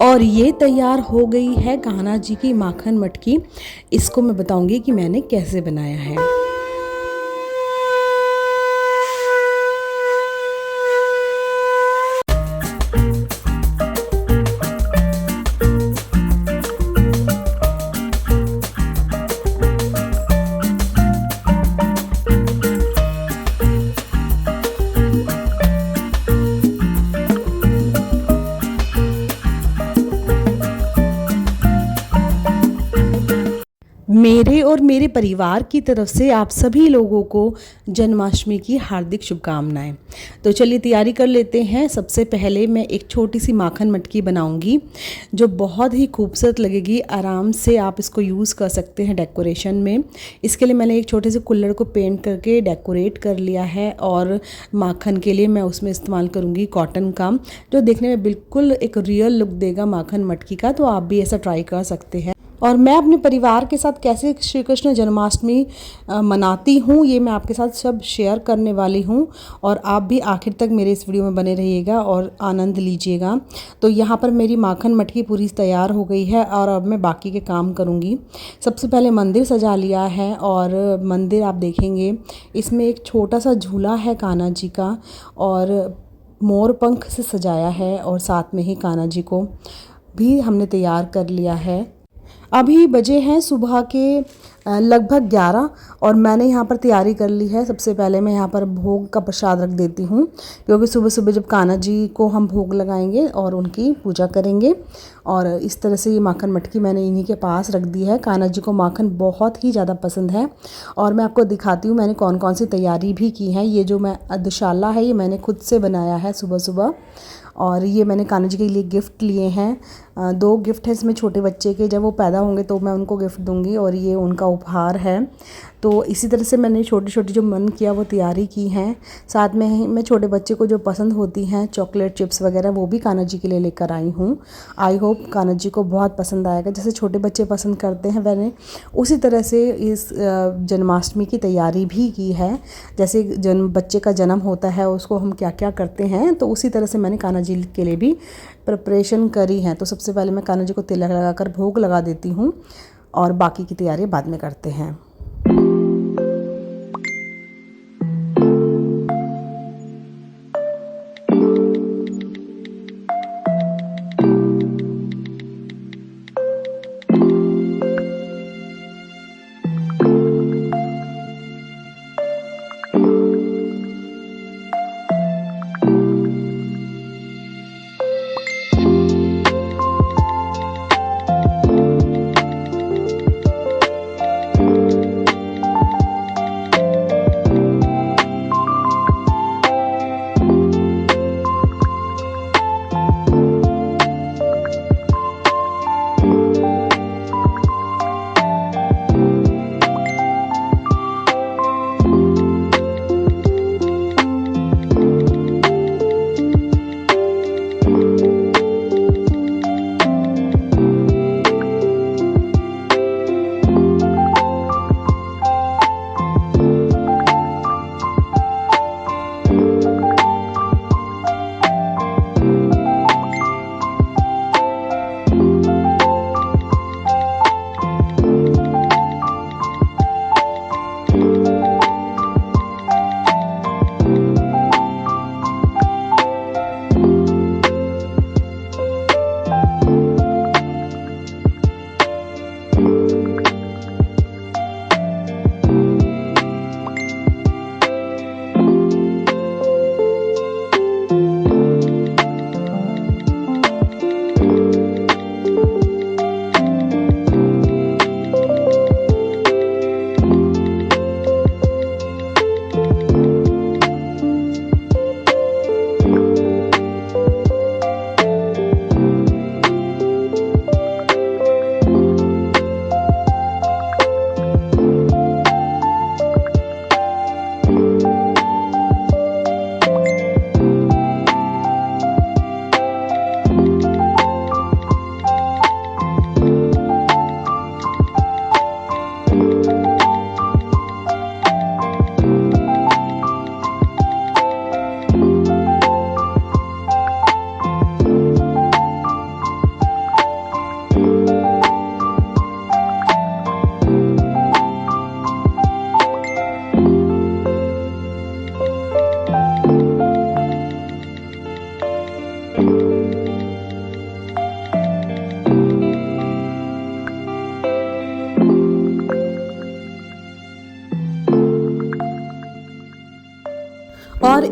और ये तैयार हो गई है कान्हा जी की माखन मटकी। इसको मैं बताऊंगी कि मैंने कैसे बनाया है। मेरे और मेरे परिवार की तरफ से आप सभी लोगों को जन्माष्टमी की हार्दिक शुभकामनाएं। तो चलिए तैयारी कर लेते हैं। सबसे पहले मैं एक छोटी सी माखन मटकी बनाऊंगी जो बहुत ही खूबसूरत लगेगी। आराम से आप इसको यूज़ कर सकते हैं डेकोरेशन में। इसके लिए मैंने एक छोटे से कुल्हड़ को पेंट करके डेकोरेट कर लिया है और माखन के लिए मैं उसमें इस्तेमाल करूँगी कॉटन का, जो देखने में बिल्कुल एक रियल लुक देगा माखन मटकी का। तो आप भी ऐसा ट्राई कर सकते हैं। और मैं अपने परिवार के साथ कैसे श्री कृष्ण जन्माष्टमी मनाती हूँ, ये मैं आपके साथ सब शेयर करने वाली हूँ। और आप भी आखिर तक मेरे इस वीडियो में बने रहिएगा और आनंद लीजिएगा। तो यहाँ पर मेरी माखन मटकी पूरी तैयार हो गई है और अब मैं बाकी के काम करूँगी। सबसे पहले मंदिर सजा लिया है और मंदिर आप देखेंगे इसमें एक छोटा सा झूला है कान्हा जी का और मोर पंख से सजाया है। और साथ में ही कान्हा जी को भी हमने तैयार कर लिया है। अभी बजे हैं सुबह के लगभग 11 और मैंने यहाँ पर तैयारी कर ली है। सबसे पहले मैं यहाँ पर भोग का प्रसाद रख देती हूँ, क्योंकि सुबह सुबह जब कान्हा जी को हम भोग लगाएंगे और उनकी पूजा करेंगे। और इस तरह से ये माखन मटकी मैंने इन्हीं के पास रख दी है। कान्हा जी को माखन बहुत ही ज़्यादा पसंद है। और मैं आपको दिखाती हूँ मैंने कौन कौन सी तैयारी भी की है। ये जो मैं दुशाला है ये मैंने खुद से बनाया है सुबह सुबह। और ये मैंने कान्हा जी के लिए गिफ्ट लिए हैं। 2 गिफ्ट है इसमें छोटे बच्चे के, जब वो पैदा होंगे तो मैं उनको गिफ्ट दूंगी और ये उनका उपहार है। तो इसी तरह से मैंने छोटी छोटी जो मन किया वो तैयारी की हैं। साथ में ही मैं छोटे बच्चे को जो पसंद होती हैं चॉकलेट चिप्स वगैरह वो भी कान्हा जी के लिए लेकर आई हूँ। आई होप कान्हा जी को बहुत पसंद आएगा। जैसे छोटे बच्चे पसंद करते हैं मैंने उसी तरह से इस जन्माष्टमी की तैयारी भी की है। जैसे बच्चे का जन्म होता है उसको हम क्या क्या करते हैं, तो उसी तरह से मैंने कान्हा जी के लिए भी प्रिपरेशन करी है। तो सबसे पहले मैं कान्हा जी को तिलक लगाकर भोग लगा देती हूँ और बाकी की तैयारी बाद में करते हैं।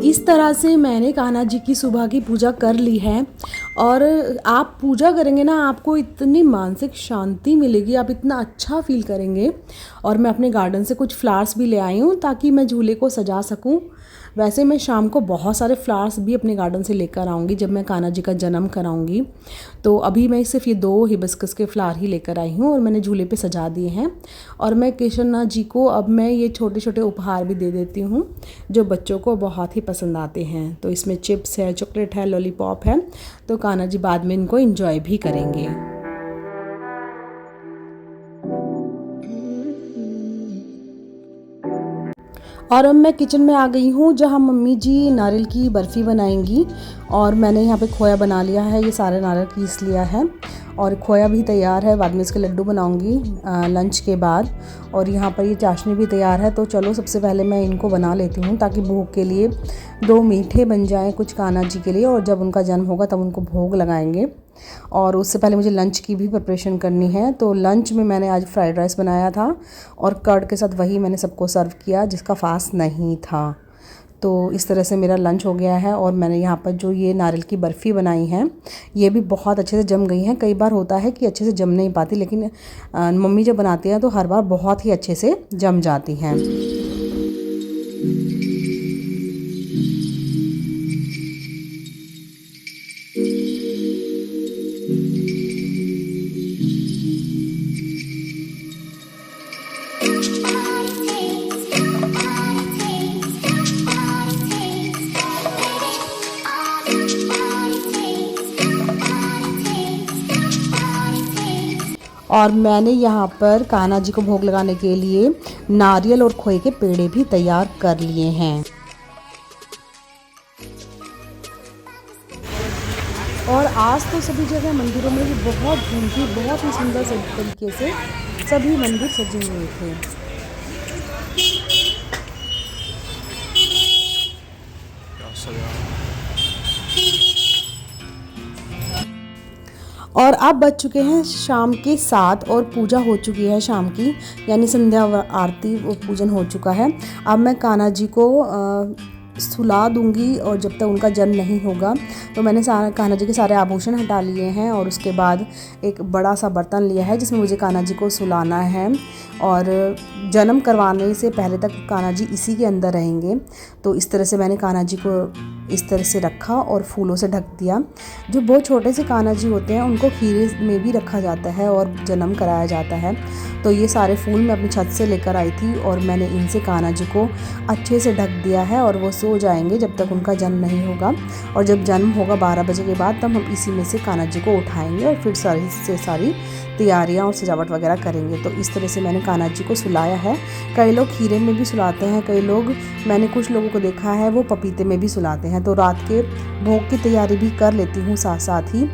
इस तरह से मैंने कान्हा जी की सुबह की पूजा कर ली है। और आप पूजा करेंगे ना, आपको इतनी मानसिक शांति मिलेगी, आप इतना अच्छा फील करेंगे। और मैं अपने गार्डन से कुछ फ्लावर्स भी ले आई हूँ ताकि मैं झूले को सजा सकूँ। वैसे मैं शाम को बहुत सारे फ्लावर्स भी अपने गार्डन से लेकर आऊँगी जब मैं कान्हा जी का जन्म कराऊँगी। तो अभी मैं सिर्फ ये 2 हिबिस्कस के फ्लावर ही लेकर आई हूँ और मैंने झूले पे सजा दिए हैं। और मैं केशवनाथ जी को अब मैं ये छोटे छोटे उपहार भी दे देती हूँ जो बच्चों को बहुत ही पसंद आते हैं। तो इसमें चिप्स है, चॉकलेट है, लॉलीपॉप है। तो कान्हा जी बाद में इनको एंजॉय भी करेंगे। और अब मैं किचन में आ गई हूँ जहाँ मम्मी जी नारियल की बर्फ़ी बनाएंगी। और मैंने यहाँ पे खोया बना लिया है, ये सारे नारियल पीस लिया है और खोया भी तैयार है। बाद में इसके लड्डू बनाऊंगी लंच के बाद। और यहाँ पर ये चाशनी भी तैयार है। तो चलो सबसे पहले मैं इनको बना लेती हूँ ताकि भोग के लिए 2 मीठे बन जाएं कुछ कान्हा जी के लिए, और जब उनका जन्म होगा तब उनको भोग लगाएंगे। और उससे पहले मुझे लंच की भी प्रिपरेशन करनी है। तो लंच में मैंने आज फ्राइड राइस बनाया था और कर्ड के साथ वही मैंने सबको सर्व किया जिसका फास्ट नहीं था। तो इस तरह से मेरा लंच हो गया है। और मैंने यहाँ पर जो ये नारियल की बर्फ़ी बनाई है ये भी बहुत अच्छे से जम गई हैं। कई बार होता है कि अच्छे से जम नहीं पाती, लेकिन मम्मी जब बनाती हैं तो हर बार बहुत ही अच्छे से जम जाती हैं। और मैंने यहाँ पर कान्हा जी को भोग लगाने के लिए नारियल और खोए के पेड़े भी तैयार कर लिए हैं। और आज तो सभी जगह मंदिरों में भी बहुत धूम थी, बहुत ही सुंदर तरीके से सभी मंदिर सजे हुए थे। और अब बज चुके हैं शाम के 7 और पूजा हो चुकी है शाम की, यानी संध्या आरती वो पूजन हो चुका है। अब मैं कान्हा जी को सुला दूंगी और जब तक उनका जन्म नहीं होगा। तो मैंने कान्हा जी के सारे आभूषण हटा लिए हैं और उसके बाद एक बड़ा सा बर्तन लिया है जिसमें मुझे कान्हा जी को सुलाना है। और जन्म करवाने से पहले तक कान्हा जी इसी के अंदर रहेंगे। तो इस तरह से मैंने कान्हा जी को इस तरह से रखा और फूलों से ढक दिया। जो बहुत छोटे से कान्हा जी होते हैं उनको खीरे में भी रखा जाता है और जन्म कराया जाता है। तो ये सारे फूल मैं अपनी छत से लेकर आई थी और मैंने इनसे कान्हा जी को अच्छे से ढक दिया है। और वो सो जाएंगे जब तक उनका जन्म नहीं होगा। और जब जन्म होगा 12 बजे के बाद, तब हम इसी में से कान्हा जी को उठाएंगे और फिर सारी तैयारियां और सजावट वगैरह करेंगे। तो इस तरह से मैंने कान्हा जी को सुलाया है। कई लोग खीरे में भी सुलाते हैं, कई लोग, मैंने कुछ लोगों को देखा है वो पपीते में भी सुलाते हैं। तो रात के भोग की तैयारी भी कर लेती हूँ साथ साथ ही।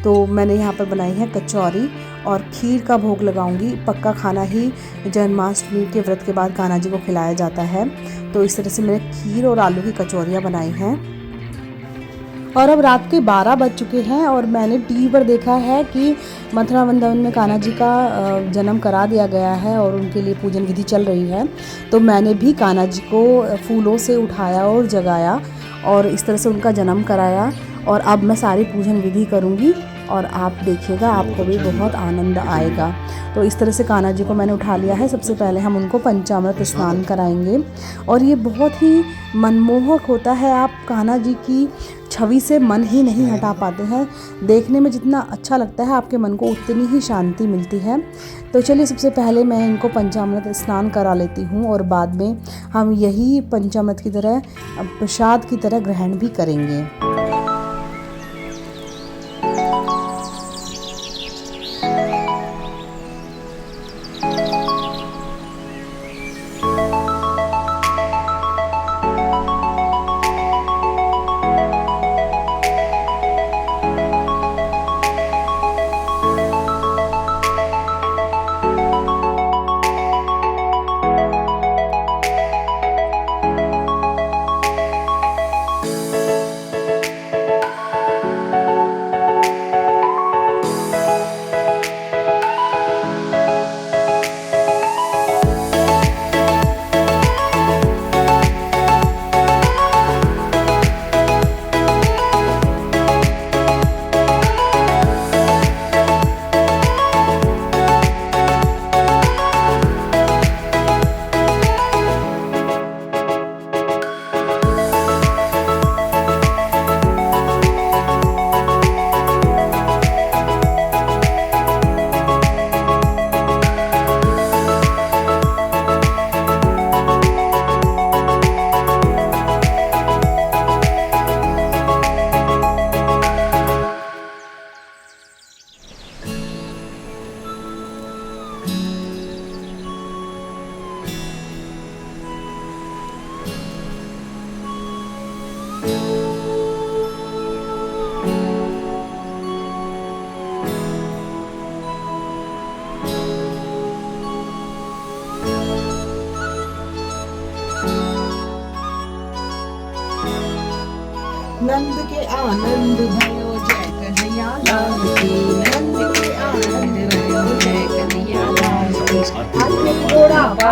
तो मैंने यहाँ पर बनाई है कचौरी और खीर का भोग लगाऊंगी। पक्का खाना ही जन्माष्टमी के व्रत के बाद कान्हा जी को खिलाया जाता है। तो इस तरह से मैंने खीर और आलू की कचौरियाँ बनाई हैं। और अब रात के 12 बज चुके हैं और मैंने टीवी पर देखा है कि मथुरा वृंदावन में कान्हा जी का जन्म करा दिया गया है और उनके लिए पूजन विधि चल रही है। तो मैंने भी कान्हा जी को फूलों से उठाया और जगाया और इस तरह से उनका जन्म कराया। और अब मैं सारी पूजन विधि करूँगी और आप देखिएगा, आपको भी बहुत आनंद आएगा। तो इस तरह से कान्हा जी को मैंने उठा लिया है। सबसे पहले हम उनको पंचामृत स्नान कराएंगे और ये बहुत ही मनमोहक होता है। आप कान्हा जी की छवि से मन ही नहीं हटा पाते हैं। देखने में जितना अच्छा लगता है आपके मन को उतनी ही शांति मिलती है। तो चलिए सबसे पहले मैं इनको पंचामृत स्नान करा लेती हूँ और बाद में हम यही पंचामृत की तरह प्रसाद की तरह ग्रहण भी करेंगे।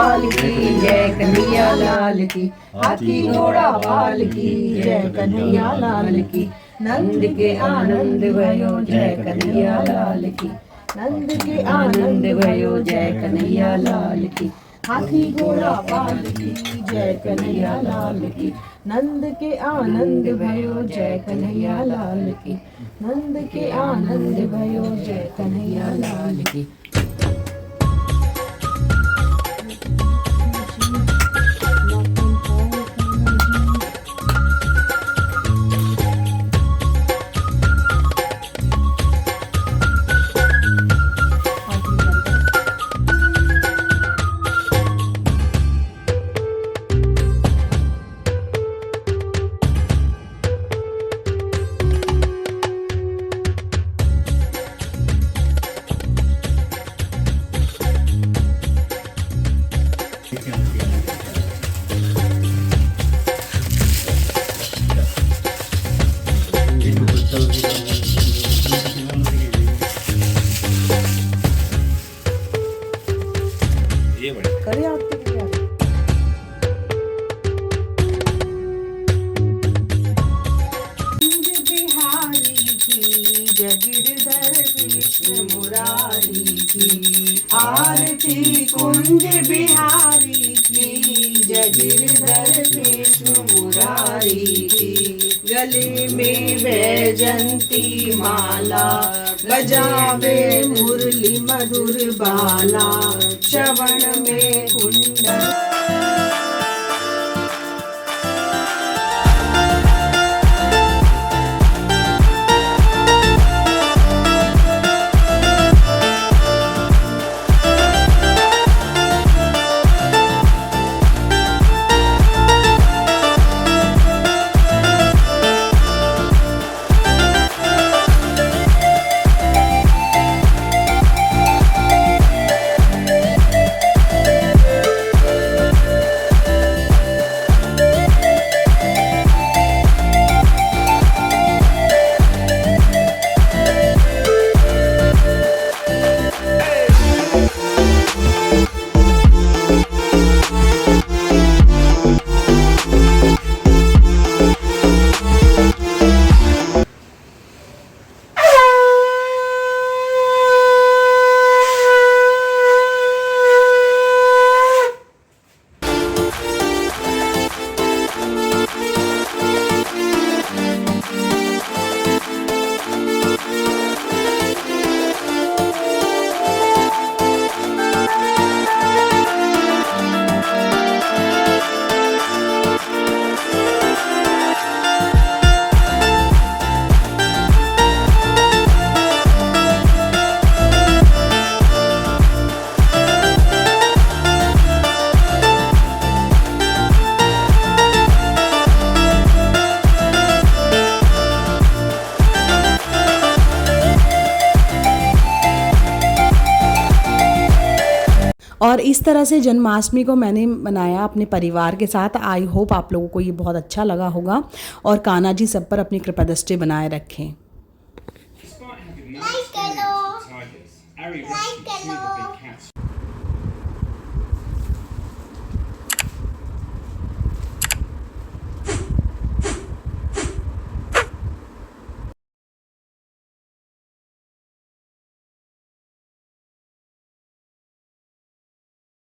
लाल की जय, कन्हैया लाल की। हाथी घोड़ा पाल की जय, कन्हैया लाल की। नंद के आनंद भयो जय, कन्हैया लाल की। नंद के आनंद भयो जय, कन्हैया लाल की। हाथी घोड़ा पाल की जय, कन्हैया लाल की। नंद के आनंद भयो जय, कन्हैया लाल की। नंद के आनंद भयो जय, कन्हैया लाल की। करे आपके लिए कुंज बिहारी की जगिरधर कृष्ण मुरारी की। आरती कुंज बिहारी की जगिरधर कृष्ण मुरारी की। गले में वैजंती माला बजावे मुरली मधुर बाला। श्रवण में कुंडल और इस तरह से जन्माष्टमी को मैंने मनाया अपने परिवार के साथ। आई होप आप लोगों को ये बहुत अच्छा लगा होगा और कान्हा जी सब पर अपनी कृपा दृष्टि बनाए रखें। Like करो, like करो।